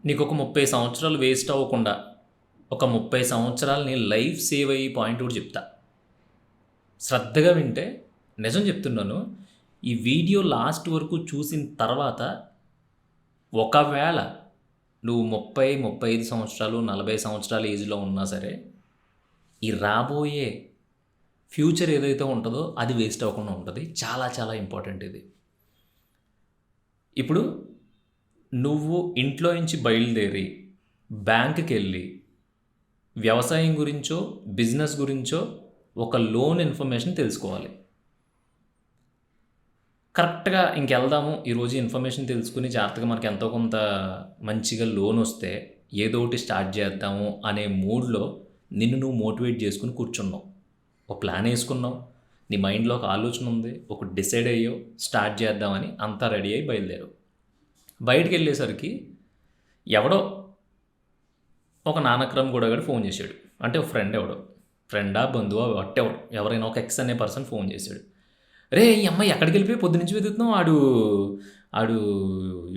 నీకు ఒక 30 సంవత్సరాలు వేస్ట్ అవ్వకుండా ఒక 30 సంవత్సరాలు నీ లైఫ్ సేవ్ అయ్యే పాయింట్ కూడా చెప్తా. శ్రద్ధగా వింటే నిజం చెప్తున్నాను. ఈ వీడియో లాస్ట్ వరకు చూసిన తర్వాత ఒకవేళ నువ్వు 30, 35 సంవత్సరాలు, 40 సంవత్సరాల ఏజ్లో ఉన్నా సరే ఈ రాబోయే ఫ్యూచర్ ఏదైతే ఉంటుందో అది వేస్ట్ అవ్వకుండా ఉంటుంది. చాలా చాలా ఇంపార్టెంట్ ఇది. ఇప్పుడు నువ్వు ఇంట్లో నుంచి బయలుదేరి బ్యాంకుకి వెళ్ళి వ్యవసాయం గురించో బిజినెస్ గురించో ఒక లోన్ ఇన్ఫర్మేషన్ తెలుసుకోవాలి. కరెక్ట్గా ఇంకెళ్దాము ఈరోజు ఇన్ఫర్మేషన్ తెలుసుకుని జాగ్రత్తగా మనకి ఎంతో కొంత మంచిగా లోన్ వస్తే ఏదో ఒకటి స్టార్ట్ చేద్దాము అనే మూడ్లో నిన్ను నువ్వు మోటివేట్ చేసుకుని కూర్చున్నావు. ఒక ప్లాన్ వేసుకున్నావు, నీ మైండ్లో ఒక ఆలోచన ఉంది, ఒక డిసైడ్ అయ్యో స్టార్ట్ చేద్దామని అంతా రెడీ అయ్యి బయలుదేరావు. బయటికి వెళ్ళేసరికి ఎవడో ఒక నానక్రమ్ గూడగాడు ఫోన్ చేశాడు. అంటే ఒక ఫ్రెండ్, ఎవడో ఫ్రెండా బంధువా వాటెవర్ ఎవరైనా ఒక ఎక్స్ అనే పర్సన్ ఫోన్ చేశాడు. రే ఈ అమ్మాయి ఎక్కడికి వెళ్ళిపోయి పొద్దు నుంచి వెతుకుతున్నావు, ఆడు ఆడు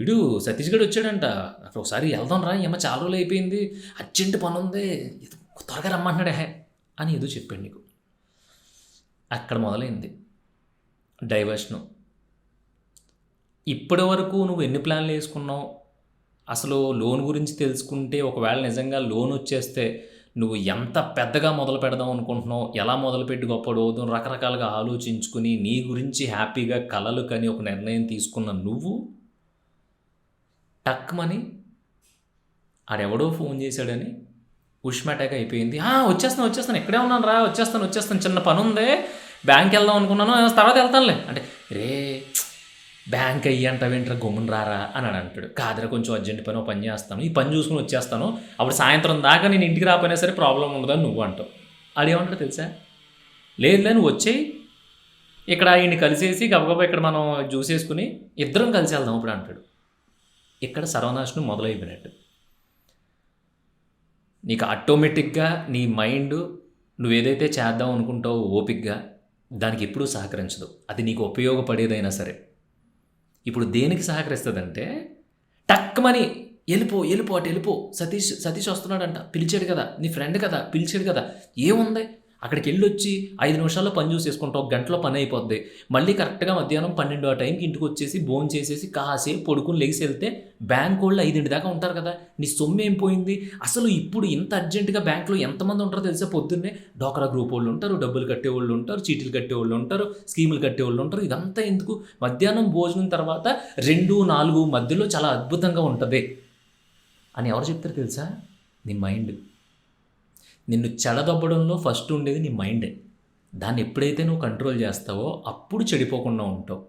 ఇడు సతీష్ గడు వచ్చాడంట, అక్కడ ఒకసారి వెళ్దాం రా, ఈ అమ్మ చాలా రోజులు అయిపోయింది, అర్జెంట్ పని ఉంది, త్వరగా రమ్మంటున్నాడే అని ఏదో చెప్పాడు నీకు. అక్కడ మొదలైంది డైవర్షను. ఇప్పటి వరకు నువ్వు ఎన్ని ప్లాన్లు వేసుకున్నావు, అసలు లోన్ గురించి తెలుసుకుంటే ఒకవేళ నిజంగా లోన్ వచ్చేస్తే నువ్వు ఎంత పెద్దగా మొదలు పెడదాం అనుకుంటున్నావు, ఎలా మొదలుపెట్టి గొప్పడవుతావు, రకరకాలుగా ఆలోచించుకుని నీ గురించి హ్యాపీగా కలలు కని ఒక నిర్ణయం తీసుకున్న నువ్వు టక్మని ఆడెవడో ఫోన్ చేశాడని ఉష్మాటాక్ అయిపోయింది. వచ్చేస్తాను ఇక్కడే ఉన్నాను రా, వచ్చేస్తాను చిన్న పని ఉంది, బ్యాంక్ వెళ్దాం అనుకున్నాను, తర్వాత వెళ్తానులే అంటే, రే బ్యాంక్ అయ్యంట వెంటనే గమ్మున రారా అని అంటాడు. కాదురా కొంచెం అర్జెంట్ పని, పని చేస్తాను, ఈ పని చూసుకుని వచ్చేస్తాను, అప్పుడు సాయంత్రం దాకా నేను ఇంటికి రాకపోయినా సరే ప్రాబ్లం ఉండదని నువ్వు అంటావు. ఆడేమంటాడు తెలుసా, లేదులే నువ్వు వచ్చేయి, ఇక్కడ ఈయన్ని కలిసేసి గబగబా ఇక్కడ మనం జ్యూస్ వేసుకుని ఇద్దరం కలిసి వెళ్దాం ఇప్పుడు అంటాడు. ఇక్కడ సర్వనాశనం మొదలైపోయినట్టు. నీకు ఆటోమేటిక్గా నీ మైండ్ నువ్వేదైతే చేద్దాం అనుకుంటావో ఓపిక్గా దానికి ఎప్పుడూ సహకరించదు. అది నీకు ఉపయోగపడేదైనా సరే. ఇప్పుడు దేనికి సహకరిస్తుందంటే టక్మని వెళ్ళిపో అటు వెళ్ళిపో, సతీష్ వస్తున్నాడంట, పిలిచాడు కదా, నీ ఫ్రెండ్ కదా, పిలిచాడు కదా, ఏముంది అక్కడికి వెళ్ళొచ్చి 5 నిమిషాల్లో పని చూసేసుకుంటావు, 1 గంటలో పని అయిపోద్ది, మళ్ళీ కరెక్ట్గా మధ్యాహ్నం 12 ఆ టైంకి ఇంటికి వచ్చేసి భోజనం చేసేసి కాసేపు పడుకుని లెగిసి వెళ్తే బ్యాంక్ వాళ్ళు 5 దాకా ఉంటారు కదా, నీ సొమ్ము ఏం పోయింది. అసలు ఇప్పుడు ఇంత అర్జెంటుగా బ్యాంకులో ఎంతమంది ఉంటారో తెలుసా, పొద్దున్నే డోకరా గ్రూప్ వాళ్ళు ఉంటారు, డబ్బులు కట్టేవాళ్ళు ఉంటారు, చీటీలు కట్టేవాళ్ళు ఉంటారు, స్కీములు కట్టేవాళ్ళు ఉంటారు, ఇదంతా ఎందుకు, మధ్యాహ్నం భోజనం తర్వాత 2-4 మధ్యలో చాలా అద్భుతంగా ఉంటుంది అని ఎవరు చెప్తారు తెలుసా, నీ మైండ్. నిన్ను చెడదొబ్బడంలో ఫస్ట్ ఉండేది నీ మైండే. దాన్ని ఎప్పుడైతే నువ్వు కంట్రోల్ చేస్తావో అప్పుడు చెడిపోకుండా ఉంటావు,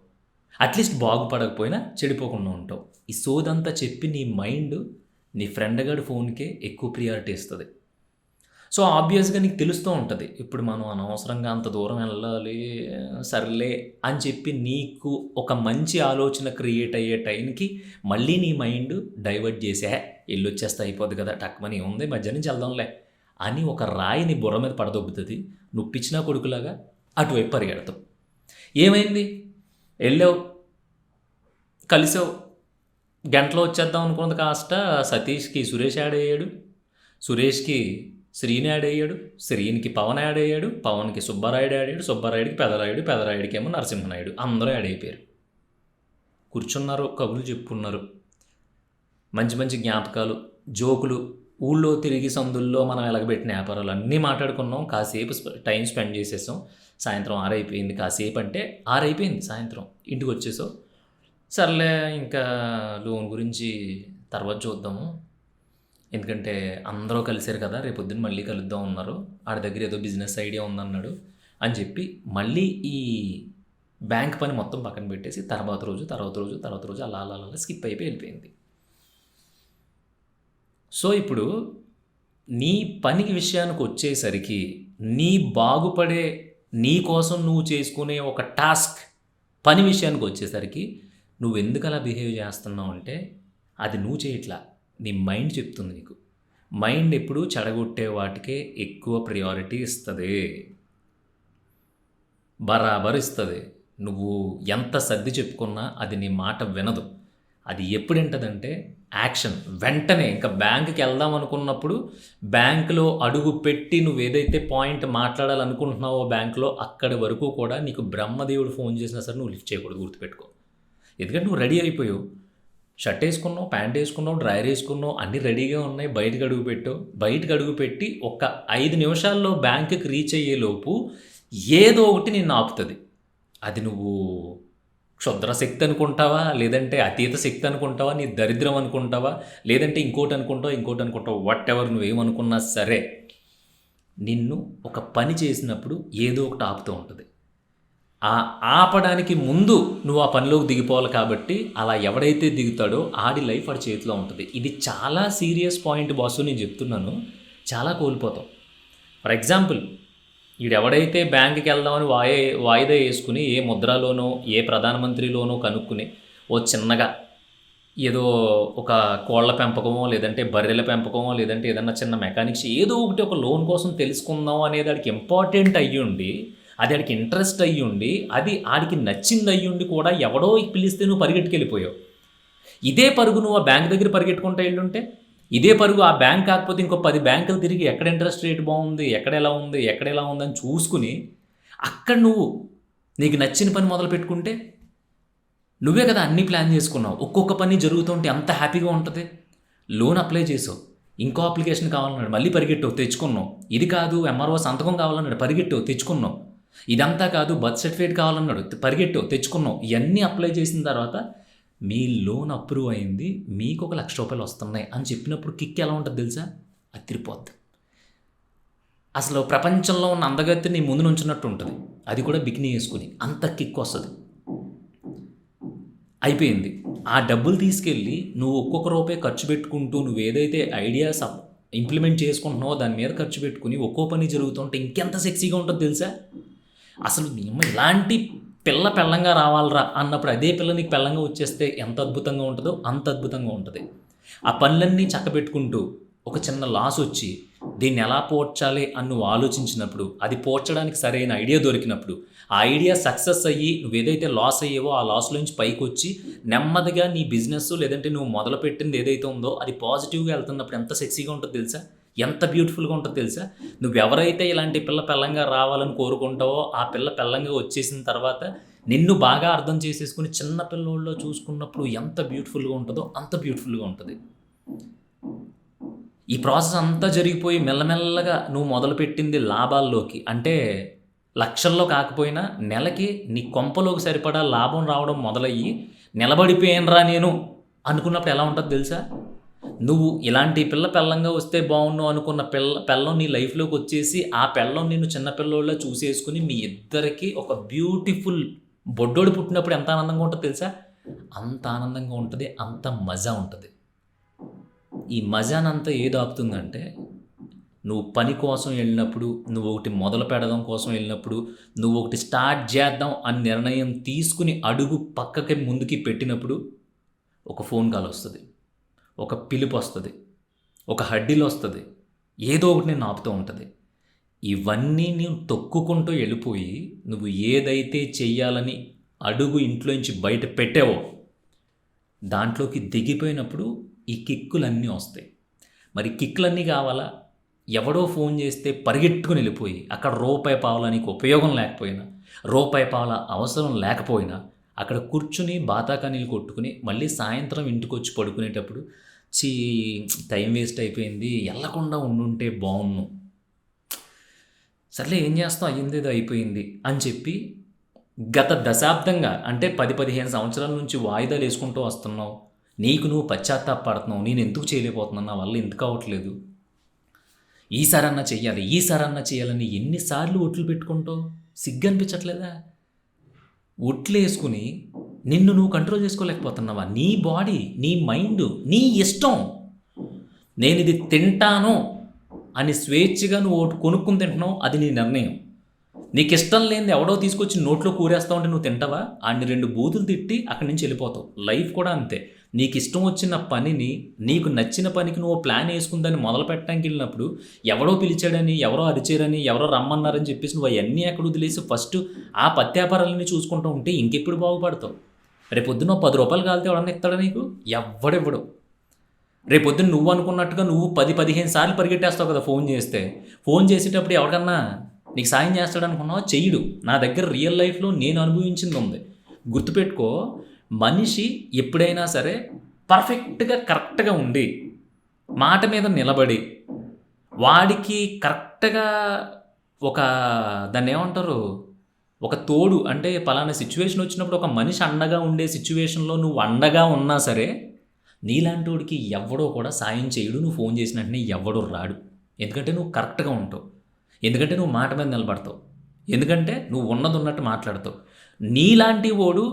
అట్లీస్ట్ బాగుపడకపోయినా చెడిపోకుండా ఉంటావు. ఈ సోదంతా చెప్పి నీ మైండ్ నీ ఫ్రెండ్ గారి ఫోన్కే ఎక్కువ ప్రియారిటీ ఇస్తుంది. సో ఆబ్వియస్గా నీకు తెలుస్తూ ఉంటుంది, ఇప్పుడు మనం అనవసరంగా అంత దూరం వెళ్ళాలి సర్లే అని చెప్పి నీకు ఒక మంచి ఆలోచన క్రియేట్ అయ్యే టైంకి మళ్ళీ నీ మైండ్ డైవర్ట్ చేసే వెళ్ళొచ్చేస్తే అయిపోద్ది కదా, టక్మని ఉంది మధ్య నుంచి వెళ్దాంలే అని ఒక రాయిని బుర్ర మీద పడదొబ్బుతుంది. నువ్వు పిచ్చినా కొడుకులాగా అటువైపు పరిగెడతావు. ఏమైంది, వెళ్ళావు, కలిసావు, గంటలో వచ్చేద్దాం అనుకున్నది కాస్త సతీష్కి సురేష్ యాడ్ అయ్యాడు, సురేష్కి శ్రీని యాడ్ అయ్యాడు, శ్రీనికి పవన్ యాడ్ అయ్యాడు, పవన్కి సుబ్బారాయుడు యాడ్ అయ్యాడు, సుబ్బారాయుడికి పెదరాయుడు, పెదరాయుడికి ఏమో నరసింహనాయుడు, అందరూ యాడ్ అయిపోయారు. కూర్చున్నారు, కబుర్లు చెప్పుకున్నారు, మంచి మంచి జ్ఞాపకాలు, జోకులు, ఊళ్ళో తిరిగి సందుల్లో మనం ఎలగబెట్టిన వ్యాపారాలు అన్నీ మాట్లాడుకున్నాం, కాసేపు టైం స్పెండ్ చేసేసాం. సాయంత్రం 6 అయిపోయింది, కాసేపు అంటే 6 అయిపోయింది సాయంత్రం, ఇంటికి వచ్చేసావు. సర్లే ఇంకా లోన్ గురించి తర్వాత చూద్దాము, ఎందుకంటే అందరూ కలిసారు కదా, రేపు పొద్దున్న మళ్ళీ కలుద్దాం ఉన్నారు, ఆడి దగ్గర ఏదో బిజినెస్ ఐడియా ఉందన్నాడు అని చెప్పి మళ్ళీ ఈ బ్యాంక్ పని మొత్తం పక్కన పెట్టేసి తర్వాత రోజు అలా స్కిప్ అయిపోయి వెళ్ళిపోయింది. సో ఇప్పుడు నీ పనికి విషయానికి వచ్చేసరికి నీ బాగుపడే నీ కోసం నువ్వు చేసుకునే ఒక టాస్క్ పని విషయానికి వచ్చేసరికి నువ్వు ఎందుకు అలా బిహేవ్ చేస్తున్నావు అంటే అది నువ్వు చేయట్లా, నీ మైండ్ చెప్తుంది నీకు. మైండ్ ఎప్పుడు చెడగొట్టే వాటికే ఎక్కువ ప్రియారిటీ ఇస్తుంది, బరాబర్ ఇస్తుంది. నువ్వు ఎంత సర్ది చెప్పుకున్నా అది నీ మాట వినదు. అది ఎప్పుడేంటదంటే యాక్షన్. వెంటనే ఇంకా బ్యాంక్‌కి వెళ్దాం అనుకున్నప్పుడు బ్యాంక్‌లో అడుగు పెట్టి నువ్వేదైతే పాయింట్ మాట్లాడాలనుకుంటున్నావో బ్యాంక్‌లో అక్కడి వరకు కూడా నీకు బ్రహ్మదేవుడు ఫోన్ చేసినా సరే నువ్వు లిఫ్ట్ చేయకూడదు, గుర్తుపెట్టుకో. ఎందుకంటే నువ్వు రెడీ అయిపోయావు. షర్ట్ వేసుకున్నావు, ప్యాంట్ వేసుకున్నావు, డ్రైయర్ వేసుకున్నావు, అన్నీ రెడీగా ఉన్నాయి. బయటకు అడుగుపెట్టావు. బయటకు అడుగుపెట్టి ఒక 5 నిమిషాల్లో బ్యాంక్‌కి రీచ్ అయ్యేలోపు ఏదో ఒకటి నిన్ను ఆపుతుంది. అది నువ్వు క్షుద్ర శక్తి అనుకుంటావా, లేదంటే అతీత శక్తి అనుకుంటావా, నీ దరిద్రం అనుకుంటావా, లేదంటే ఇంకోటి అనుకుంటావు, వాట్ ఎవర్ నువ్వేమనుకున్నా సరే నిన్ను ఒక పని చేసినప్పుడు ఏదో ఒకటి ఆపుతూ ఉంటుంది. ఆ ఆపడానికి ముందు నువ్వు ఆ పనిలోకి దిగిపోవాలి. కాబట్టి అలా ఎవడైతే దిగుతాడో ఆడి లైఫ్ ఆడి చేతిలో ఉంటుంది. ఇది చాలా సీరియస్ పాయింట్ బాసు, నేను చెప్తున్నాను. చాలా కోల్పోతాం. ఫర్ ఎగ్జాంపుల్, ఈడెవడైతే బ్యాంకుకి వెళ్దామని వాయిదా వేసుకుని ఏ ముద్రలోనో ఏ ప్రధానమంత్రిలోనో కనుక్కుని ఓ చిన్నగా ఏదో ఒక కోళ్ల పెంపకమో లేదంటే బర్రెల పెంపకమో లేదంటే ఏదన్నా చిన్న మెకానిక్స్ ఏదో ఒకటి ఒక లోన్ కోసం తెలుసుకుందాం అనేది ఆడికి ఇంపార్టెంట్ అయ్యుండి, అది ఆడికి ఇంట్రెస్ట్ అయ్యుండి, అది ఆడికి నచ్చింది అయ్యుండి కూడా ఎవడో పిలిస్తే నువ్వు పరిగెట్టుకెళ్ళిపోయావు. ఇదే పరుగు నువ్వు ఆ బ్యాంక్ దగ్గర పరిగెట్టుకుంటూ వెళ్ళుంటే, ఇదే పరుగు ఆ బ్యాంక్ కాకపోతే ఇంకో 10 బ్యాంకులు తిరిగి ఎక్కడ ఇంట్రెస్ట్ రేట్ బాగుంది, ఎక్కడ ఎలా ఉంది అని చూసుకుని అక్కడ నువ్వు నీకు నచ్చిన పని మొదలు పెట్టుకుంటే నువ్వే కదా అన్నీ ప్లాన్ చేసుకున్నావు. ఒక్కొక్క పని జరుగుతుంటే ఎంత హ్యాపీగా ఉంటుంది. లోన్ అప్లై చేసావు, ఇంకో అప్లికేషన్ కావాలన్నాడు, మళ్ళీ పరిగెట్టావు, తెచ్చుకున్నావు. ఇది కాదు ఎంఆర్ఓ సంతకం కావాలన్నాడు, పరిగెట్టావు, తెచ్చుకున్నావు. ఇదంతా కాదు బర్త్ సర్టిఫికేట్ కావాలన్నాడు, పరిగెట్టావు, తెచ్చుకున్నావు. ఇవన్నీ అప్లై చేసిన తర్వాత మీ లోన్ అప్రూవ్ అయింది, మీకు ఒక ₹1,00,000 వస్తున్నాయి అని చెప్పినప్పుడు కిక్ ఎలా ఉంటుంది తెలుసా? అది తిరిపోద్ది. అసలు ప్రపంచంలో ఉన్న అందగత్తి నీ ముందు నుంచున్నట్టు ఉంటుంది. అది కూడా బికినీ వేసుకుని అంత కిక్ వస్తుంది. అయిపోయింది. ఆ డబ్బులు తీసుకెళ్ళి నువ్వు ఒక్కొక్క రూపాయి ఖర్చు పెట్టుకుంటూ నువ్వు ఏదైతే ఐడియాస్ ఇంప్లిమెంట్ చేసుకుంటున్నావో దాని మీద ఖర్చు పెట్టుకుని ఒక్కో పని జరుగుతుంటే ఇంకెంత సెక్సీగా ఉంటుంది తెలుసా? అసలు ఇలాంటి పిల్ల పెళ్ళంగా రావాలరా అన్నప్పుడు అదే పిల్ల నీకు పెళ్ళంగా వచ్చేస్తే ఎంత అద్భుతంగా ఉంటుందో అంత అద్భుతంగా ఉంటుంది. ఆ పనులన్నీ చక్కబెట్టుకుంటూ ఒక చిన్న లాస్ వచ్చి దీన్ని ఎలా పోడ్చాలి అని నువ్వు ఆలోచించినప్పుడు, అది పోడ్చడానికి సరైన ఐడియా దొరికినప్పుడు, ఆ ఐడియా సక్సెస్ అయ్యి నువ్వు ఏదైతే లాస్ అయ్యేవో ఆ లాస్లోంచి పైకి వచ్చి నెమ్మదిగా నీ బిజినెస్ లేదంటే నువ్వు మొదలుపెట్టింది ఏదైతే ఉందో అది పాజిటివ్గా వెళ్తున్నప్పుడు ఎంత సెక్సీగా ఉంటుందో తెలుసా? ఎంత బ్యూటిఫుల్గా ఉంటుందో తెలుసా? నువ్వు ఎవరైతే ఇలాంటి పిల్ల పెళ్ళంగా రావాలని కోరుకుంటావో ఆ పిల్ల పెళ్ళంగా వచ్చేసిన తర్వాత నిన్ను బాగా అర్థం చేసేసుకుని చిన్న పిల్లోళ్ళలో చూసుకున్నప్పుడు ఎంత బ్యూటిఫుల్గా ఉంటుందో అంత బ్యూటిఫుల్గా ఉంటుంది. ఈ ప్రాసెస్ అంతా జరిగిపోయి మెల్లమెల్లగా నువ్వు మొదలుపెట్టింది లాభాల్లోకి, అంటే లక్షల్లో కాకపోయినా నెలకి నీ కొంపలోకి సరిపడా లాభం రావడం మొదలయ్యి నిలబడిపోయానురా నేను అనుకున్నప్పుడు ఎలా ఉంటుంది తెలుసా? నువ్వు ఇలాంటి పిల్ల పెళ్ళంగా వస్తే బాగున్నావు అనుకున్న పెళ్ళం నీ లైఫ్లోకి వచ్చేసి ఆ పెళ్ళం నిన్ను చిన్నపిల్లోళ్ళ చూసేసుకుని మీ ఇద్దరికి ఒక బ్యూటిఫుల్ బొడ్డోడు పుట్టినప్పుడు ఎంత ఆనందంగా ఉంటుందో తెలుసా? అంత ఆనందంగా ఉంటుంది, అంత మజా ఉంటుంది. ఈ మజానంతా ఏది ఆపుతుందంటే నువ్వు పని కోసం వెళ్ళినప్పుడు, నువ్వు ఒకటి మొదలు పెడదాం కోసం వెళ్ళినప్పుడు, నువ్వు ఒకటి స్టార్ట్ చేద్దాం అని నిర్ణయం తీసుకుని అడుగు పక్కకి ముందుకి పెట్టినప్పుడు ఒక ఫోన్ కాల్ వస్తుంది, ఒక పిలుపు వస్తుంది, ఒక హడ్డీలు వస్తుంది, ఏదో ఒకటి నేను ఆపుతూ ఉంటుంది. ఇవన్నీ నేను తొక్కుకుంటూ వెళ్ళిపోయి నువ్వు ఏదైతే చెయ్యాలని అడుగు ఇంట్లోంచి బయట పెట్టావో దాంట్లోకి దిగిపోయినప్పుడు ఈ కిక్కులన్నీ వస్తాయి. మరి కిక్కులన్నీ కావాలా? ఎవడో ఫోన్ చేస్తే పరిగెట్టుకుని వెళ్ళిపోయి అక్కడ రూపాయి పావలా నీకు ఉపయోగం లేకపోయినా, రూపాయి పావలా అవసరం లేకపోయినా అక్కడ కూర్చుని బాతాకానీలు కొట్టుకుని మళ్ళీ సాయంత్రం ఇంటికి వచ్చి పడుకునేటప్పుడు టైం వేస్ట్ అయిపోయింది, వెళ్ళకుండా ఉండుంటే బాగున్ను, సర్లే ఏం చేస్తాం, అయ్యింది ఏదో అయిపోయింది అని చెప్పి గత దశాబ్దంగా అంటే 10-15 సంవత్సరాల నుంచి వాయిదాలు వేసుకుంటూ వస్తున్నావు. నీకు నువ్వు పశ్చాత్తాపడుతున్నావు, నేను ఎందుకు చేయలేకపోతున్నాను, నా వల్ల ఎందుకు అవ్వట్లేదు, ఈసారన్నా చెయ్యాలని ఎన్నిసార్లు ఒట్లు పెట్టుకుంటావు? సిగ్గు అనిపించట్లేదా? ఒట్లు వేసుకుని నిన్ను నువ్వు కంట్రోల్ చేసుకోలేకపోతున్నావా? నీ బాడీ, నీ మైండ్, నీ ఇష్టం. నేను ఇది తింటాను అని స్వేచ్ఛగా నువ్వు ఒకటి కొనుక్కుని తింటున్నావు, అది నీ నిర్ణయం. నీకు ఇష్టం లేనిది ఎవడో తీసుకొచ్చి నోట్లో కూరేస్తావు అంటే నువ్వు తింటావా? ఆడిని 2 బూతులు తిట్టి అక్కడి నుంచి వెళ్ళిపోతావు. లైఫ్ కూడా అంతే. నీకు ఇష్టం వచ్చిన పనిని, నీకు నచ్చిన పనికి నువ్వు ప్లాన్ వేసుకుందని మొదలు పెట్టడానికి వెళ్ళినప్పుడు ఎవడో పిలిచాడని, ఎవరో అరిచారని, ఎవరో రమ్మన్నారని చెప్పేసి నువ్వు అవన్నీ ఎక్కడ వదిలేసి ఫస్ట్ ఆ పత్యాపారాలన్నీ చూసుకుంటూ ఉంటే ఇంకెప్పుడు బాగుపడతావు? రేపొద్దున ఓ 10 రూపాయలు కాలితే ఎవడన్నా ఇస్తాడా నీకు? ఎవ్వడివ్వడు. రేపొద్దున నువ్వు అనుకున్నట్టుగా నువ్వు 10, 15 సార్లు పరిగెట్టేస్తావు కదా ఫోన్ చేస్తే. ఫోన్ చేసేటప్పుడు ఎవరికన్నా నీకు సాయం చేస్తాడనుకున్నావా? చెయ్యడు. నా దగ్గర రియల్ లైఫ్‌లో నేను అనుభవించింది ఉంది. గుర్తుపెట్టుకో, మనిషి ఎప్పుడైనా సరే పర్ఫెక్ట్‌గా, కరెక్ట్‌గా ఉండి, మాట మీద నిలబడి, వాడికి కరెక్ట్‌గా ఒక దాన్నేమంటారు? ఒక తోడు అంటే పలానా సిచ్యువేషన్ వచ్చినప్పుడు ఒక మనిషి అండగా ఉండే సిచ్యువేషన్‌లో నువ్వు అండగా ఉన్నా సరే, నీలాంటోడికి ఎవ్వడో కూడా సాయం చేయడు. నువ్వు ఫోన్ చేసిన వెంటనే ఎవ్వడు రాడు. ఎందుకంటే నువ్వు కరెక్ట్‌గా ఉంటావు. ఎందుకంటే నువ్వు మాట మీద నిలబడతావు. ఎందుకంటే నువ్వు ఉన్నది ఉన్నట్టు మాట్లాడతావు. నీలాంటి వోడు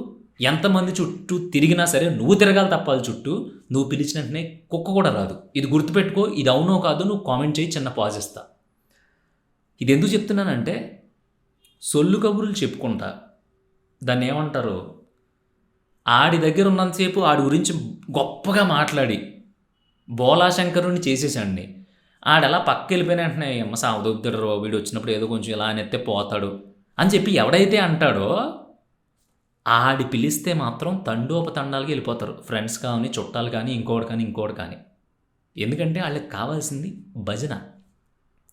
ఎంతమంది చుట్టూ తిరిగినా సరే నువ్వు తిరగాలి తప్ప వాళ్ళ చుట్టూ. నువ్వు పిలిచిన వెంటనే కుక్క కూడా రాదు. ఇది గుర్తుపెట్టుకో. ఇది అవునో కాదో నువ్వు కామెంట్ చేయి, చిన్న పాజ్ ఇస్తా. ఇది ఎందుకు చెప్తున్నానంటే, సొల్లు కబుర్లు చెప్పుకుంటా, దాన్ని ఏమంటారు, ఆడి దగ్గర ఉన్నంతసేపు ఆడి గురించి గొప్పగా మాట్లాడి బోలాశంకరుని చేసేసాడిని. ఆడలా పక్కకి వెళ్ళిపోయిన వెంటనే అమ్మ సావదొబ్బుతాడు, వీడు వచ్చినప్పుడు ఏదో కొంచెం ఇలా నెత్తే పోతాడు అని చెప్పి ఎవడైతే అంటాడో ఆడి పిలిస్తే మాత్రం తండోపతండాలకి వెళ్ళిపోతారు. ఫ్రెండ్స్ కానీ, చుట్టాలు కానీ, ఇంకోటి కానీ. ఎందుకంటే వాళ్ళకి కావాల్సింది భజన.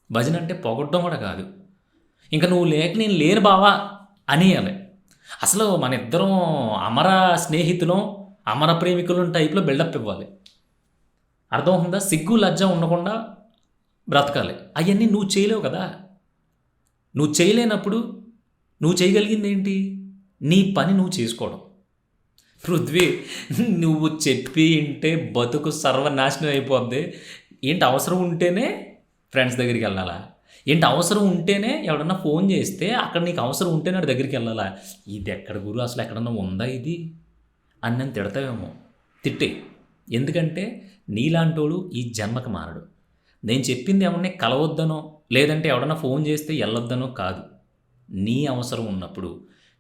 భజన అంటే పొగడ్డం కూడా కాదు. ఇంకా నువ్వు లేక నేను లేను బావా అనేయాలి. అసలు మన ఇద్దరం అమర స్నేహితులం, అమర ప్రేమికులం టైప్లో బిల్డప్ ఇవ్వాలి. అర్థమవుతుందా? సిగ్గు లజ్జ ఉండకుండా బ్రతకాలి. అవన్నీ నువ్వు చేయలేవు కదా. నువ్వు చేయలేనప్పుడు నువ్వు చేయగలిగింది ఏంటి? నీ పని నువ్వు చేసుకోవడం. పృథ్వీ, నువ్వు చెప్పి ఇంటే బతుకు సర్వనాశనం అయిపోద్ది. ఏంటి అవసరం ఉంటేనే ఫ్రెండ్స్ దగ్గరికి వెళ్ళాలా? ఏంటి అవసరం ఉంటేనే ఎవడన్నా ఫోన్ చేస్తే అక్కడ నీకు అవసరం ఉంటేనే వాడి దగ్గరికి వెళ్ళాలా? ఇది ఎక్కడ గురు, అసలు ఎక్కడన్నా ఉందా ఇది అని నన్ను తిడతావేమో. తిట్టే. ఎందుకంటే నీలాంటోడు ఈ జన్మకు మారడు. నేను చెప్పింది ఎవరిని కలవద్దనో లేదంటే ఎవడన్నా ఫోన్ చేస్తే వెళ్ళొద్దనో కాదు. నీ అవసరం ఉన్నప్పుడు,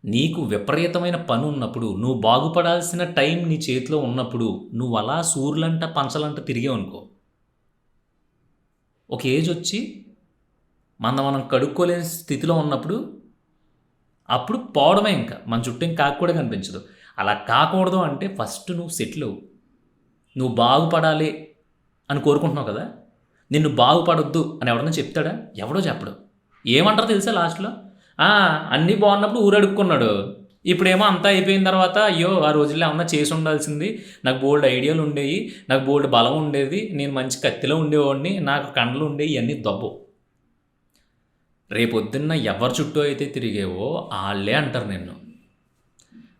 నీకు విపరీతమైన పని ఉన్నప్పుడు, నువ్వు బాగుపడాల్సిన టైం నీ చేతిలో ఉన్నప్పుడు నువ్వు అలా సూర్లంట పంచలంట తిరిగావు అనుకో, ఒక ఏజ్ వచ్చి మనం కడుక్కోలేని స్థితిలో ఉన్నప్పుడు అప్పుడు పోవడమే. ఇంకా మన చుట్టూ ఇంకా కూడా కనిపించదు. అలా కాకూడదు అంటే ఫస్ట్ నువ్వు సెటిల్ అవ్వు. నువ్వు బాగుపడాలి అని కోరుకుంటున్నావు కదా, నిన్ను బాగుపడొద్దు అని ఎవడన్నా చెప్తాడా? ఎవడో చెప్పడు. ఏమంటారో తెలుసా లాస్ట్లో? అన్నీ బాగున్నప్పుడు ఊరడుక్కున్నాడు, ఇప్పుడేమో అంతా అయిపోయిన తర్వాత అయ్యో ఆ రోజుల్లో ఏమన్నా చేసి ఉండాల్సింది, నాకు బోల్డ్ ఐడియాలు ఉండేవి, నాకు బోల్డ్ బలం ఉండేది, నేను మంచి కత్తిలో ఉండేవాడిని, నాకు కండలు ఉండేవి, ఇవన్నీ దబ్బు. రేపొద్దున్న ఎవరి చుట్టూ అయితే తిరిగేవో వాళ్ళే అంటారు నిన్ను,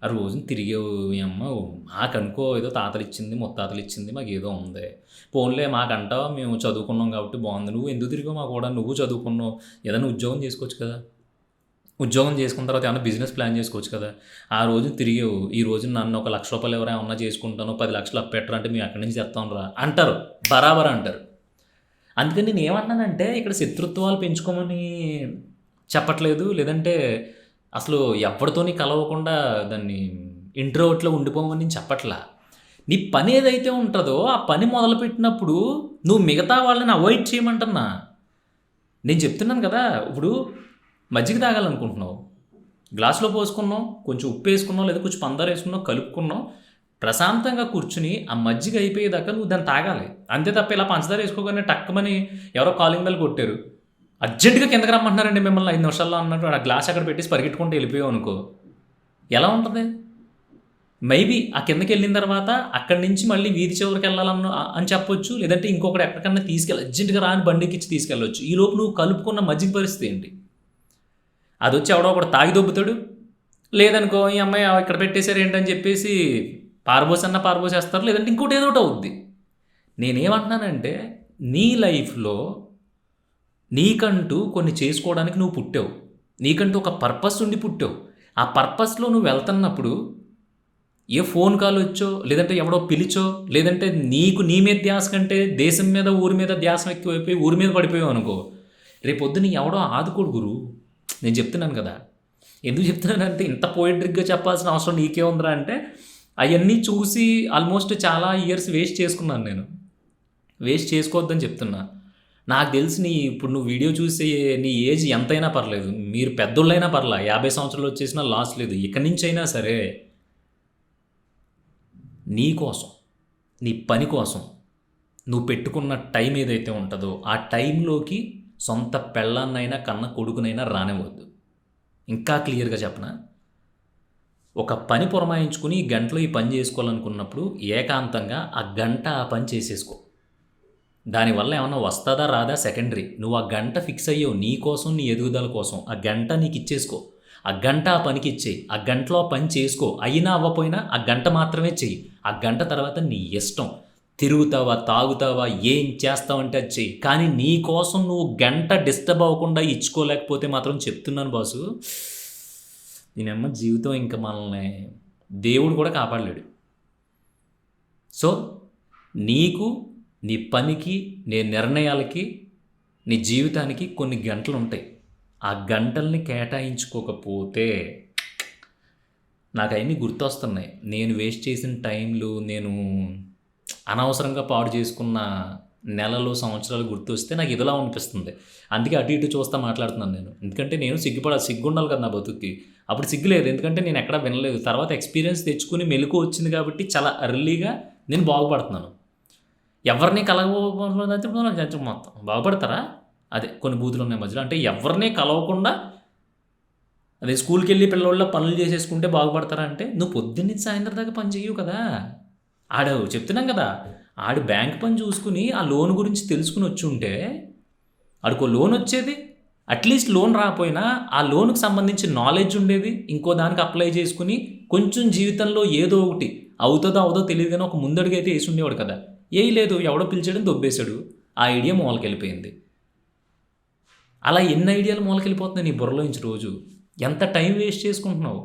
ఆ రోజున తిరిగేవు మీ అమ్మ, మాకనుకో ఏదో తాతలు ఇచ్చింది ముత్తాతలు ఇచ్చింది మాకు ఏదో ఉంది, పోన్లే మాకంటావా మేము చదువుకున్నాం కాబట్టి బాగుంది, నువ్వు ఎందుకు తిరిగావు మా కూడా, నువ్వు చదువుకున్నావు, ఏదైనా ఉద్యోగం చేసుకోవచ్చు కదా, ఉద్యోగం చేసుకున్న తర్వాత ఏమైనా బిజినెస్ ప్లాన్ చేసుకోవచ్చు కదా, ఆ రోజు తిరిగేవు, ఈ రోజు నన్ను ఒక ₹1,00,000 ఎవరైనా చేసుకుంటాను 10 లక్షలు అప్పెట్టరంటే మేము ఎక్కడి నుంచి తెస్తాం రా అంటారు, బరాబర్ అంటారు. అందుకని నేను ఏమంటున్నానంటే ఇక్కడ శత్రుత్వాలు పెంచుకోమని చెప్పట్లేదు, లేదంటే అసలు ఎవరితోని కలవకుండా దాన్ని ఇంట్రోవర్ట్లో ఉండిపోమని నేను చెప్పట్లా. నీ పని ఏదైతే ఉంటుందో ఆ పని మొదలుపెట్టినప్పుడు నువ్వు మిగతా వాళ్ళని అవాయిడ్ చేయమంటున్నా. నేను చెప్తున్నాను కదా, ఇప్పుడు మజ్జిగ తాగాలనుకుంటున్నావు, గ్లాసులో పోసుకున్నావు, కొంచెం ఉప్పు వేసుకున్నావు లేదా కొంచెం పందారు వేసుకున్నావు, కలుపుకున్నావు, ప్రశాంతంగా కూర్చుని ఆ మజ్జిగ అయిపోయేదాకా నువ్వు దాన్ని తాగాలి. అంతే తప్ప ఇలా పంచదార వేసుకోగానే టక్కమని ఎవరో కాలింగ్ బెల్ కొట్టారు, అర్జెంటుగా కిందకి రమ్మంటున్నారండి మిమ్మల్ని 5 నిమిషాల్లో అన్నట్టు ఆ గ్లాస్ అక్కడ పెట్టేసి పరిగెట్టుకుంటూ వెళ్ళిపోయావు అనుకో, ఎలా ఉంటుంది? మేబీ ఆ కిందకి వెళ్ళిన తర్వాత అక్కడి నుంచి మళ్ళీ వీధి చివరికి వెళ్ళాలన్న అని చెప్పొచ్చు, లేదంటే ఇంకొకటి ఎక్కడికన్నా అర్జెంటుగా రాని బండికిచ్చి తీసుకెళ్ళొచ్చు. ఈ లోపు నువ్వు కలుపుకున్న మజ్జిగ పరిస్థితి ఏంటి? అది వచ్చి ఎవడో ఒకటి తాగి దొబ్బుతాడు, లేదనుకో ఈ అమ్మాయి ఇక్కడ పెట్టేశారు ఏంటని చెప్పేసి పారబోసేస్తారు, లేదంటే ఇంకోటి ఏదో ఒకటి అవుద్ది. నేనేమంటున్నానంటే నీ లైఫ్లో నీకంటూ కొన్ని చేసుకోవడానికి నువ్వు పుట్టావు, నీకంటూ ఒక పర్పస్ ఉండి పుట్టావు. ఆ పర్పస్లో నువ్వు వెళ్తున్నప్పుడు ఏ ఫోన్ కాల్ వచ్చో, లేదంటే ఎవడో పిలిచో, లేదంటే నీకు నీ మీద ధ్యాస కంటే దేశం మీద ఊరి మీద ధ్యాసం ఎక్కువైపోయి ఊరి మీద పడిపోయావు అనుకో, రేపొద్దు నీ ఎవడో ఆదుకోడు గురు. నేను చెప్తున్నాను కదా, ఎందుకు చెప్తున్నానంటే ఇంత పోయిట్రిక్గా చెప్పాల్సిన అవసరం నీకే ఉందిరా అంటే అవన్నీ చూసి ఆల్మోస్ట్ చాలా ఇయర్స్ వేస్ట్ చేసుకున్నాను నేను. వేస్ట్ చేసుకోవద్దని చెప్తున్నా. నాకు తెలిసి ఇప్పుడు నువ్వు వీడియో చూసి నీ ఏజ్ ఎంతైనా పర్లేదు, మీరు పెద్దోళ్ళైనా పర్లా, 50 సంవత్సరాలు వచ్చేసినా లాస్ లేదు. ఇక్కడి నుంచి అయినా సరే నీ కోసం, నీ పని కోసం నువ్వు పెట్టుకున్న టైం ఏదైతే ఉంటుందో ఆ టైంలోకి సొంత పెళ్ళాన్నైనా కన్న కొడుకునైనా రానివ్వద్దు. ఇంకా క్లియర్గా చెప్పనా, ఒక పని పురమాయించుకుని ఈ గంటలో ఈ పని చేసుకోవాలనుకున్నప్పుడు ఏకాంతంగా ఆ గంట ఆ పని చేసేసుకో. దానివల్ల ఏమన్నా వస్తుందా రాదా సెకండరీ. నువ్వు ఆ గంట ఫిక్స్ అయ్యావు నీ కోసం, నీ ఎదుగుదల కోసం. ఆ గంట నీకు ఇచ్చేసుకో. ఆ గంట ఆ పనికి ఇచ్చేయి. ఆ గంటలో ఆ పని చేసుకో. అయినా అవ్వపోయినా ఆ గంట మాత్రమే చెయ్యి. ఆ గంట తర్వాత నీ ఇష్టం. తిరుగుతావా, తాగుతావా, ఏం చేస్తావంటే అది చెయ్యి. కానీ నీ కోసం నువ్వు గంట డిస్టర్బ్ అవ్వకుండా ఇచ్చుకోలేకపోతే మాత్రం చెప్తున్నాను బాసు, దీనమ్మ జీవితం ఇంకా మనల్ని దేవుడు కూడా కాపాడలేడు. సో నీకు, నీ పనికి, నీ నిర్ణయాలకి, నీ జీవితానికి కొన్ని గంటలు ఉంటాయి. ఆ గంటల్ని కేటాయించుకోకపోతే నాకు అవన్నీ గుర్తొస్తున్నాయి. నేను వేస్ట్ చేసిన టైంలు, నేను అనవసరంగా పాడు చేసుకున్న నెలలు, సంవత్సరాలు గుర్తొస్తే నాకు ఇదిలా అనిపిస్తుంది. అందుకే అటు ఇటు చూస్తా మాట్లాడుతున్నాను నేను. ఎందుకంటే నేను సిగ్గుండాలి కదా నా బతుక్కి. అప్పుడు సిగ్గు లేదు, ఎందుకంటే నేను ఎక్కడా వినలేదు. తర్వాత ఎక్స్పీరియన్స్ తెచ్చుకుని మెలకు వచ్చింది కాబట్టి చాలా ఎర్లీగా నేను బాగుపడుతున్నాను. ఎవరిని కలవకపోతే మొత్తం బాగుపడతారా? అదే కొన్ని బూతులు ఉన్నాయి మధ్యలో. అంటే ఎవరిని కలవకుండా అదే స్కూల్కి వెళ్ళి పిల్లల పనులు చేసేసుకుంటే బాగుపడతారా అంటే, నువ్వు పొద్దున్న సాయంత్రం దాకా పని చేయవు కదా. చెప్తున్నాం కదా, ఆడు బ్యాంక్ పని చూసుకుని ఆ లోన్ గురించి తెలుసుకుని వచ్చి ఉంటే ఆడికో లోన్ వచ్చేది. అట్లీస్ట్ లోన్ రాకపోయినా ఆ లోన్కి సంబంధించిన నాలెడ్జ్ ఉండేది. ఇంకో దానికి అప్లై చేసుకుని కొంచెం జీవితంలో ఏదో ఒకటి అవుతుందో అవదో తెలియదు కానీ ఒక ముందడుగైతే వేసి ఉండేవాడు కదా. లేదు, ఎవడో పిలిచాడని దొబ్బేశాడు. ఆ ఐడియా మూలకెళ్ళిపోయింది. అలా ఎన్ని ఐడియాలు మూలకెళ్ళిపోతున్నాయి నీ బుర్రలోంచి రోజు. ఎంత టైం వేస్ట్ చేసుకుంటున్నావు.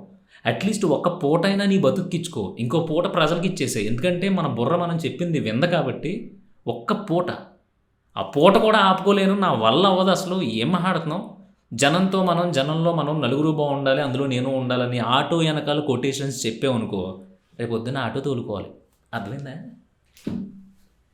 అట్లీస్ట్ ఒక్క పూట అయినా నీ బతుక్కిచ్చుకో, ఇంకో పూట ప్రజలకి ఇచ్చేసాయి. ఎందుకంటే మన బుర్ర మనం చెప్పింది వింద కాబట్టి ఒక్క పూట, ఆ పూట కూడా ఆపుకోలేను, నా వల్ల అవ్వదు. అసలు ఏం మాట్లాడుతున్నావు? జనంలో మనం నలుగురు బాగుండాలి, అందులో నేను ఉండాలని ఆటో వెనకాల కొటేషన్స్ చెప్పావనుకో, రేపు పొద్దున్న ఆటో తోలుకోవాలి. అర్థమైందా?